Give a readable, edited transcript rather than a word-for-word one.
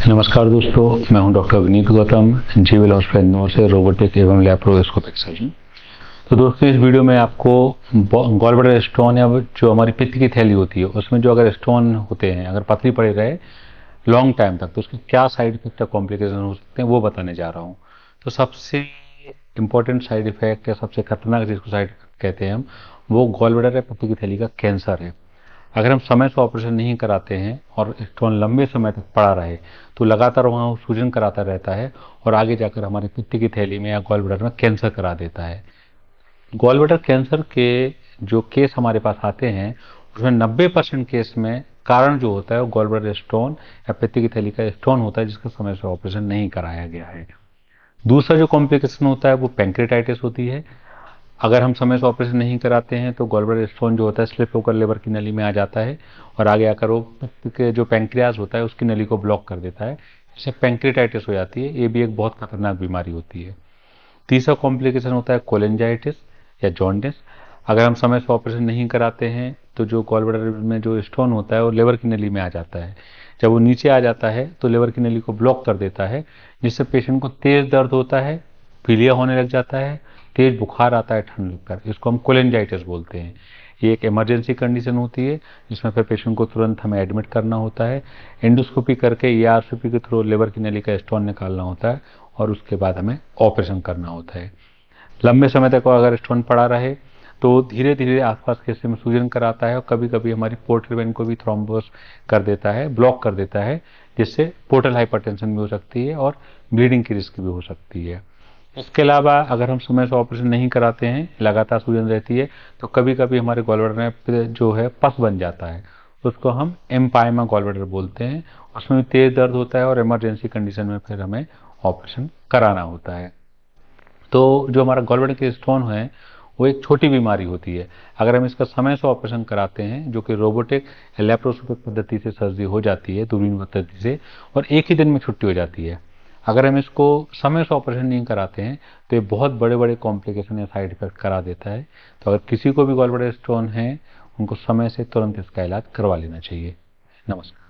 नमस्कार दोस्तों, मैं हूं doctor Vineet Gautam, GVL hospital Indore से रोबोटिक एवं लैप्रोस्कोपिक सर्जन। तो दोस्तों, इस वीडियो में आपको गॉल ब्लैडर स्टोन या जो हमारी पित्त की थैली होती है उसमें जो अगर स्टोन होते हैं, अगर पथरी पड़े रहे लॉन्ग टाइम तक, तो उसके क्या साइड इफेक्ट या कॉम्प्लिकेशन हो सकते हैं वो बताने जा रहा हूँ। तो सबसे इम्पोर्टेंट साइड इफेक्ट या सबसे खतरनाक जिसको साइड इफेक्ट कहते हैं हम, वो गॉल ब्लैडर या पित्त की थैली का कैंसर है। अगर हम समय से ऑपरेशन नहीं कराते हैं और स्टोन लंबे समय तक पड़ा रहे तो लगातार वहाँ सूजन कराता रहता है और आगे जाकर हमारे पित्त की थैली में या गॉल ब्लैडर में कैंसर करा देता है। गॉल ब्लैडर कैंसर के जो केस हमारे पास आते हैं उसमें 90% केस में कारण जो होता है वो गॉल ब्लैडर स्टोन या पित्त की थैली का स्टोन होता है, जिसका समय से ऑपरेशन नहीं कराया गया है। दूसरा जो कॉम्प्लिकेशन होता है वो पैंक्रेटाइटिस होती है। अगर हम समय से ऑपरेशन नहीं कराते हैं तो गॉल ब्लैडर स्टोन जो होता है स्लिप होकर लिवर की नली में आ जाता है और आगे आकर वो के जो पैंक्रियाज होता है उसकी नली को ब्लॉक कर देता है। इससे पैंक्रेटाइटिस हो जाती है। ये भी एक बहुत खतरनाक बीमारी होती है। तीसरा कॉम्प्लिकेशन होता है कोलेंजाइटिस या जॉन्डिस। अगर हम समय से ऑपरेशन नहीं कराते हैं तो जो गॉल ब्लैडर में जो स्टोन होता है वो लिवर की नली में आ जाता है। जब वो नीचे आ जाता है तो लिवर की नली को ब्लॉक कर देता है, जिससे पेशेंट को तेज दर्द होता है, पीलिया होने लग जाता है, तेज बुखार आता है ठंड लगकर। इसको हम कोलेंजाइटिस बोलते हैं। ये एक इमरजेंसी कंडीशन होती है जिसमें फिर पेशेंट को तुरंत हमें एडमिट करना होता है, एंडोस्कोपी करके या आरसीपी के थ्रू लिवर की नली का स्टोन निकालना होता है और उसके बाद हमें ऑपरेशन करना होता है। लंबे समय तक अगर स्टोन पड़ा रहे तो धीरे धीरे आसपास के हिस्से में सूजन कराता है और कभी कभी हमारी पोर्टल वेन को भी थ्रोम्बोस कर देता है, ब्लॉक कर देता है, जिससे पोर्टल हाइपरटेंशन भी हो सकती है और ब्लीडिंग की रिस्क भी हो सकती है। इसके अलावा अगर हम समय से ऑपरेशन नहीं कराते हैं, लगातार सूजन रहती है, तो कभी कभी हमारे गॉल ब्लैडर में जो है पस बन जाता है। उसको हम एम्पाइमा गॉल ब्लैडर बोलते हैं। उसमें भी तेज दर्द होता है और इमरजेंसी कंडीशन में फिर हमें ऑपरेशन कराना होता है। तो जो हमारा गॉल ब्लैडर के स्टोन है वो एक छोटी बीमारी होती है। अगर हम इसका समय से ऑपरेशन कराते हैं, जो कि रोबोटिक लैप्रोस्कोपिक पद्धति से सर्जरी हो जाती है, दूरबीन पद्धति से, और एक ही दिन में छुट्टी हो जाती है। अगर हम इसको समय से ऑपरेशन नहीं कराते हैं तो ये बहुत बड़े बड़े कॉम्प्लिकेशन या साइड इफेक्ट करा देता है। तो अगर किसी को भी गॉल ब्लैडर स्टोन है, उनको समय से तुरंत इसका इलाज करवा लेना चाहिए। नमस्कार।